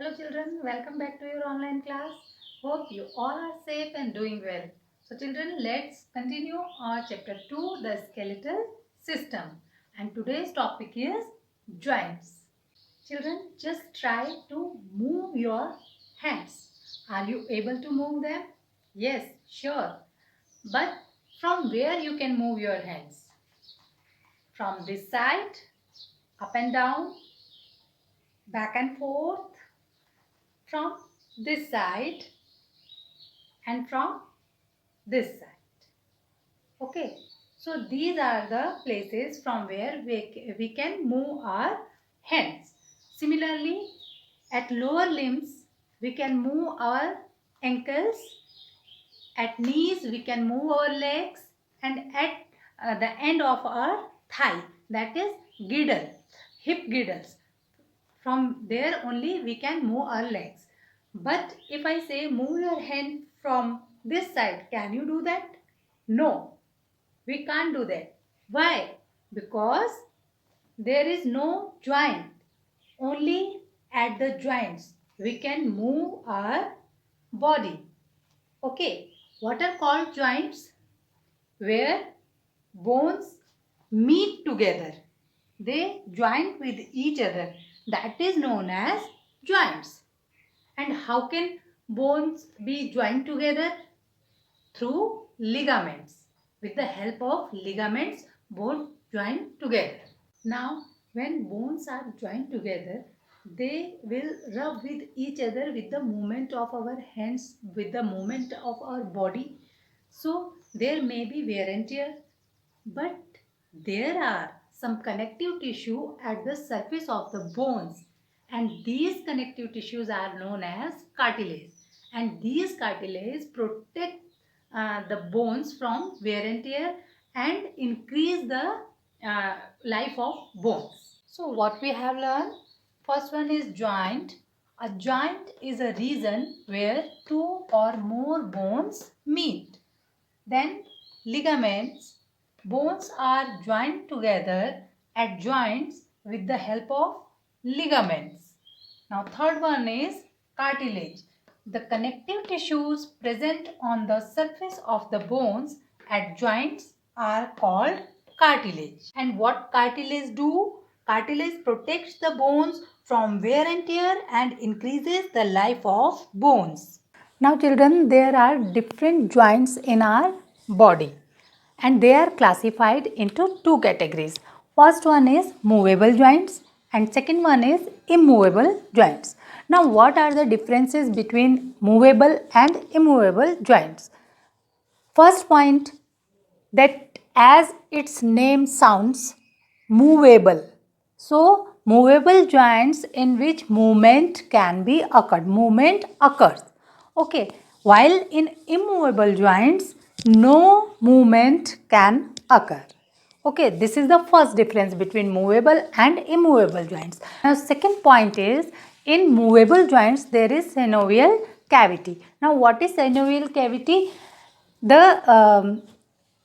Hello children, welcome back to your online class. Hope you all are safe and doing well. So children, let's continue our chapter 2, the skeletal system. And today's topic is joints. Children, just try to move your hands. Are you able to move them? Yes, sure. But from where you can move your hands? From this side, up and down, back and forth, from this side and from this side. Okay, so these are the places from where we can move our hands. Similarly, at lower limbs we can move our ankles, at knees we can move our legs, and at the end of our thigh, that is girdle, hip girdles, from there only we can move our legs. But if I say move your hand from this side, can you do that? No, we can't do that. Why? Because there is no joint. Only at the joints we can move our body. Okay, what are called joints? Where bones meet together. They join with each other. That is known as joints. And how can bones be joined together? Through ligaments. With the help of ligaments, bones join together. Now, when bones are joined together, they will rub with each other with the movement of our hands, with the movement of our body. So, there may be wear and tear, but there are some connective tissue at the surface of the bones, and these connective tissues are known as cartilage, and these cartilage protect the bones from wear and tear and increase the life of bones. So what we have learned, first one is joint. A joint is a region where two or more bones meet. Then ligaments. Bones are joined together at joints with the help of ligaments. Now third one is cartilage. The connective tissues present on the surface of the bones at joints are called cartilage. And what cartilage do? Cartilage protects the bones from wear and tear and increases the life of bones. Now children, there are different joints in our body and they are classified into two categories. First one is movable joints and second one is immovable joints. Now what are the differences between movable and immovable joints? First point, that as its name sounds, movable. So movable joints in which movement can be occurred. Movement occurs. Okay. While in immovable joints, no movement can occur. Okay, this is the first difference between movable and immovable joints. Now, second point is, in movable joints, there is synovial cavity. Now, what is synovial cavity? The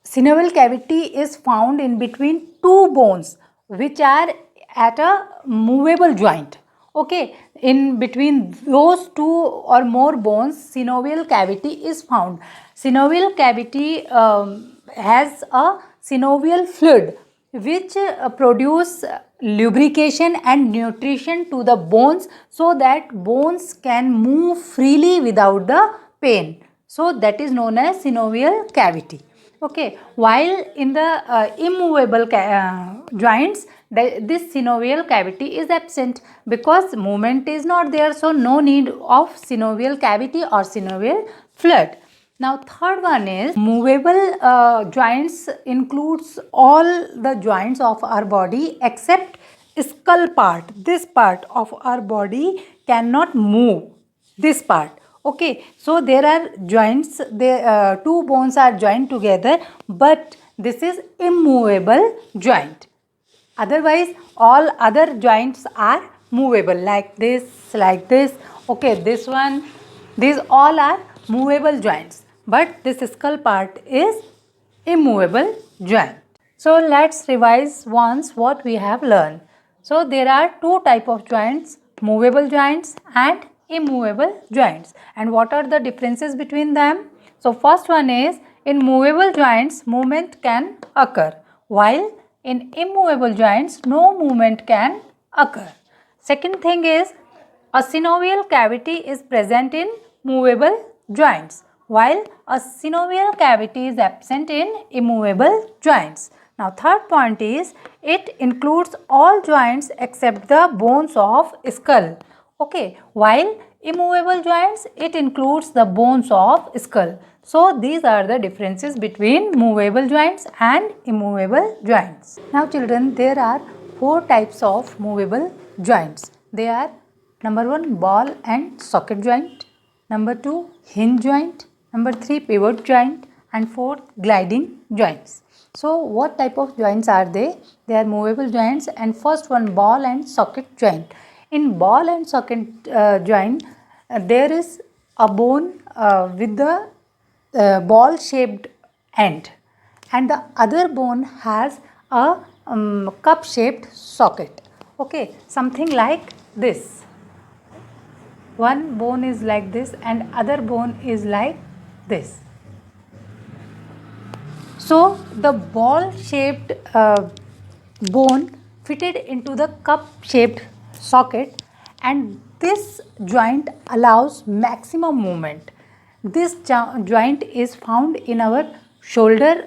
synovial cavity is found in between two bones which are at a movable joint. Okay, in between those two or more bones, synovial cavity is found. Synovial cavity has a synovial fluid which produce lubrication and nutrition to the bones so that bones can move freely without the pain. So that is known as synovial cavity. Okay, while in the immovable joints, this synovial cavity is absent because movement is not there, so no need of synovial cavity or synovial fluid. Now third one is movable joints includes all the joints of our body except skull part. This part of our body cannot move. This part. Okay, so there are joints, two bones are joined together, but this is immovable joint. Otherwise, all other joints are movable, like this, like this. Okay, this one, these all are movable joints, but this skull part is immovable joint. So let's revise once what we have learned. So there are two type of joints, movable joints and immovable joints. And what are the differences between them? So first one is, in movable joints movement can occur, while in immovable joints no movement can occur. Second thing is, a synovial cavity is present in movable joints, while a synovial cavity is absent in immovable joints. Now third point is, it includes all joints except the bones of skull. Okay, while immovable joints, it includes the bones of skull. So these are the differences between movable joints and immovable joints. Now children, there are four types of movable joints. They are: number 1, ball and socket joint; number 2, hinge joint; number 3, pivot joint; and 4th, gliding joints. So what type of joints are they? They are movable joints. And first one, ball and socket joint. In ball and socket joint, there is a bone with the ball shaped end, and the other bone has a cup shaped socket. Okay, something like this. One bone is like this and other bone is like this. So the ball shaped bone fitted into the cup shaped socket, and this joint allows maximum movement. This joint is found in our shoulder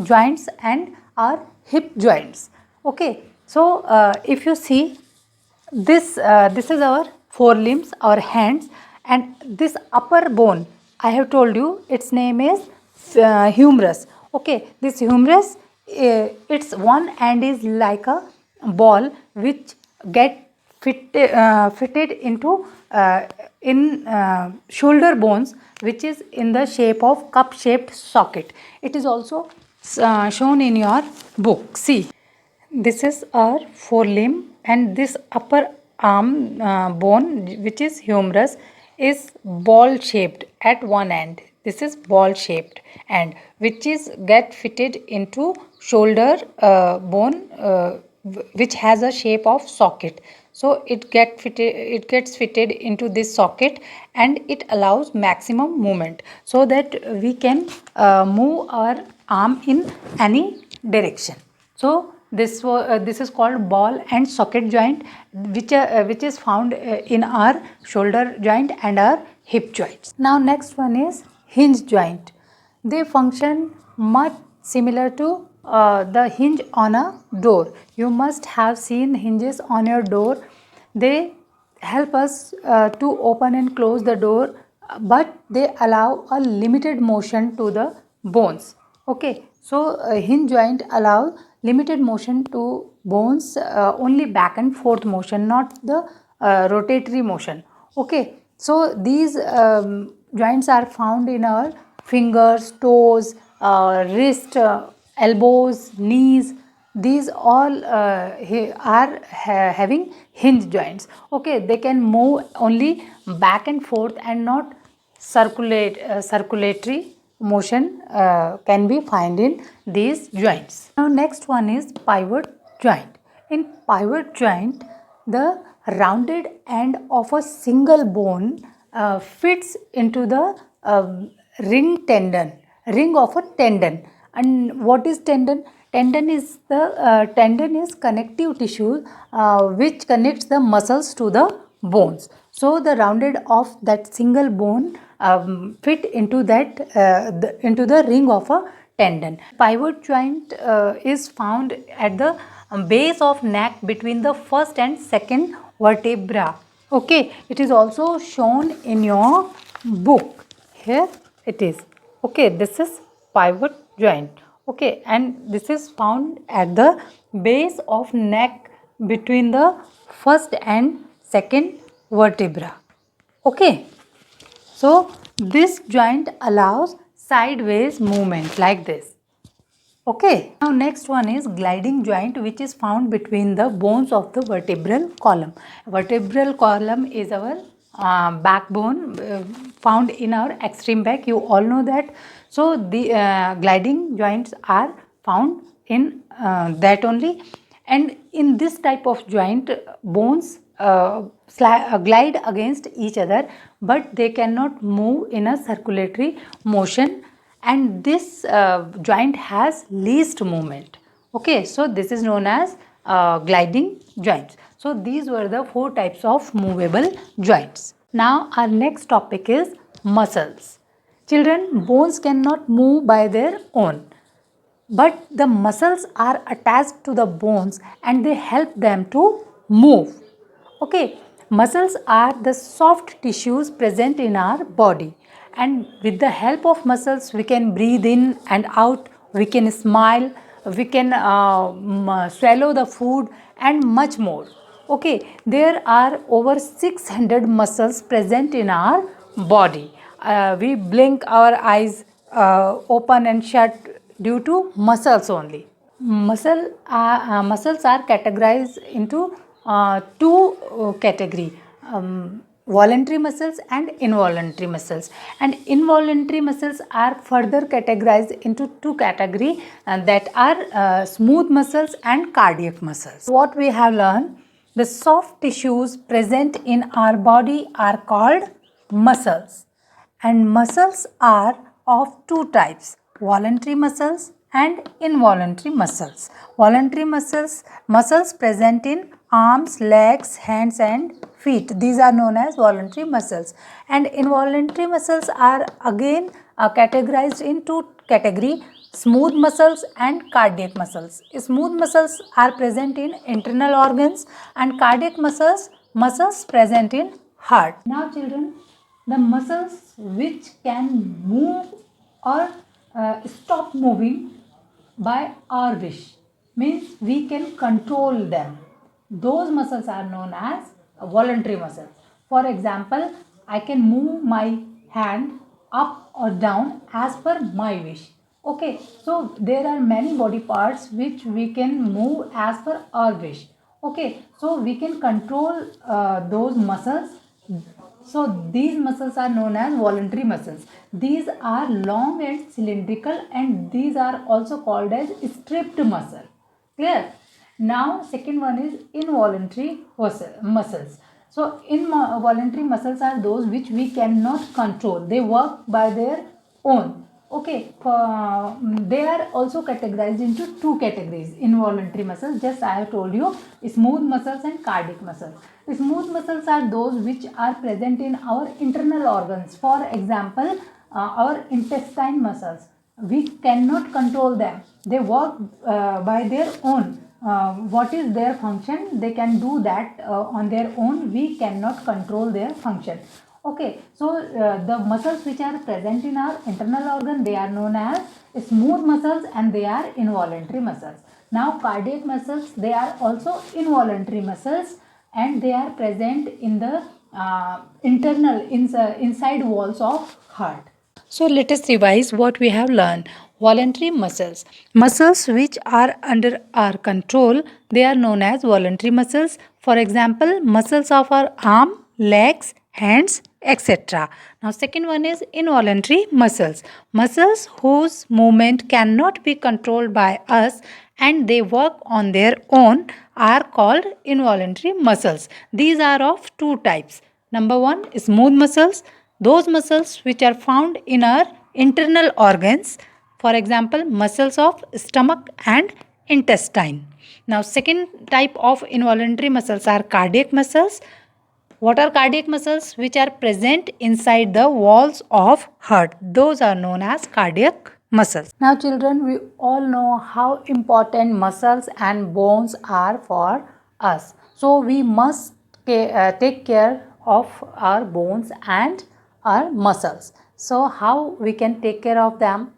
joints and our hip joints. Okay, so if you see this, this is our forelimbs, our hands, and this upper bone, I have told you its name is humerus. Okay, this humerus, its one end is like a ball which fitted into shoulder bones, which is in the shape of cup shaped socket. It is also shown in your book. See, this is our forelimb, and this upper arm bone, which is humerus, is ball shaped at one end. This is ball shaped, and which is get fitted into shoulder bone, which has a shape of socket. So it gets fitted into this socket, and it allows maximum movement, so that we can move our arm in any direction. So this is called ball and socket joint, which is found in our shoulder joint and our hip joints. Now next one is hinge joint. They function much similar to the hinge on a door. You must have seen hinges on your door. They help us to open and close the door, but they allow a limited motion to the bones. Okay, so hinge joint allow limited motion to bones, only back and forth motion, not the rotatory motion. Okay, so these joints are found in our fingers, toes, wrist, elbows, knees. These all are having hinge joints. Okay, they can move only back and forth and not circulatory motion can be found in these joints. Now next one is pivot joint. In pivot joint, the rounded end of a single bone fits into the ring of a tendon. And what is tendon? Tendon is connective tissue which connects the muscles to the bones. So the rounded of that single bone fit into into the ring of a tendon. Pivot joint is found at the base of neck between the first and second vertebra. Okay, it is also shown in your book. Here it is. Okay, this is pivot joint. Okay, and this is found at the base of neck between the first and second vertebra. Okay, so this joint allows sideways movement like this. Okay, now next one is gliding joint, which is found between the bones of the vertebral column. Vertebral column is our backbone found in our extreme back. You all know that. So the gliding joints are found in that only. And in this type of joint, bones glide against each other, but they cannot move in a circulatory motion, and this joint has least movement. Okay, so this is known as gliding joints. So these were the 4 types of movable joints. Now our next topic is muscles. Children, bones cannot move by their own, but the muscles are attached to the bones and they help them to move. Okay, muscles are the soft tissues present in our body, and with the help of muscles we can breathe in and out, we can smile, we can swallow the food and much more. Okay, there are over 600 muscles present in our body. We blink our eyes, open and shut due to muscles only. Muscles are categorized into 2 category, voluntary muscles and involuntary muscles, and involuntary muscles are further categorized into 2 category, that are smooth muscles and cardiac muscles. What we have learned, the soft tissues present in our body are called muscles, and muscles are of 2 types, voluntary muscles and involuntary muscles. Voluntary muscles present in arms, legs, hands and feet. These are known as voluntary muscles. And involuntary muscles are again categorized in 2 category, smooth muscles and cardiac muscles. Smooth muscles are present in internal organs and cardiac muscles present in heart. Now children, the muscles which can move or stop moving by our wish, means we can control them, those muscles are known as voluntary muscles. For example, I can move my hand up or down as per my wish. Okay, so there are many body parts which we can move as per our wish. Okay, so we can control those muscles. So these muscles are known as voluntary muscles. These are long and cylindrical, and these are also called as stripped muscle. Clear? Now second one is involuntary muscles. So involuntary muscles are those which we cannot control. They work by their own. Okay, they are also categorized into 2 categories, involuntary muscles. Just I have told you, smooth muscles and cardiac muscles. Smooth muscles are those which are present in our internal organs. For example, our intestine muscles. We cannot control them. They work by their own. What is their function? They can do that on their own. We cannot control their function. Okay, so the muscles which are present in our internal organ, they are known as smooth muscles and they are involuntary muscles. Now cardiac muscles, they are also involuntary muscles and they are present in the inside walls of heart. So let us revise what we have learned. Voluntary muscles. Muscles which are under our control, they are known as voluntary muscles. For example, muscles of our arm, legs, hands, etc. Now second one is involuntary muscles. Muscles whose movement cannot be controlled by us and they work on their own are called involuntary muscles. These are of 2 types. Number 1, smooth muscles. Those muscles which are found in our internal organs. For example, muscles of stomach and intestine. Now second type of involuntary muscles are cardiac muscles. What are cardiac muscles? Which are present inside the walls of heart. Those are known as cardiac muscles. Now children, we all know how important muscles and bones are for us. So we must take care of our bones and our muscles. So how we can take care of them?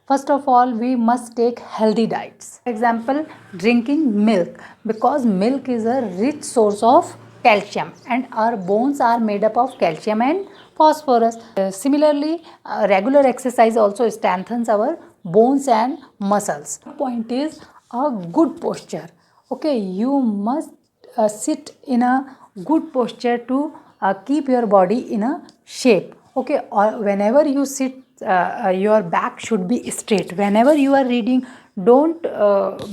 First of all, we must take healthy diets. For example, drinking milk, because milk is a rich source of calcium and our bones are made up of calcium and phosphorus. Similarly, regular exercise also strengthens our bones and muscles. The point is a good posture. Okay, you must sit in a good posture to keep your body in a shape. Okay, or whenever you sit, your back should be straight. Whenever you are reading, don't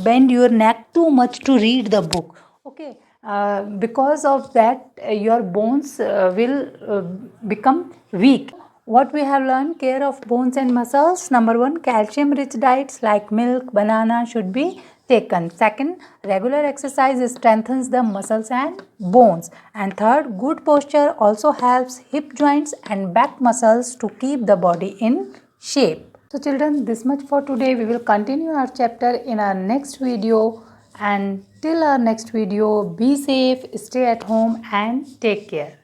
bend your neck too much to read the book. Okay, because of that your bones will become weak. What we have learned, care of bones and muscles. Number 1, calcium rich diets like milk, banana should be taken. Second, regular exercise strengthens the muscles and bones. And third, good posture also helps hip joints and back muscles to keep the body in shape. So children, this much for today. We will continue our chapter in our next video, and till our next video, be safe, stay at home and take care.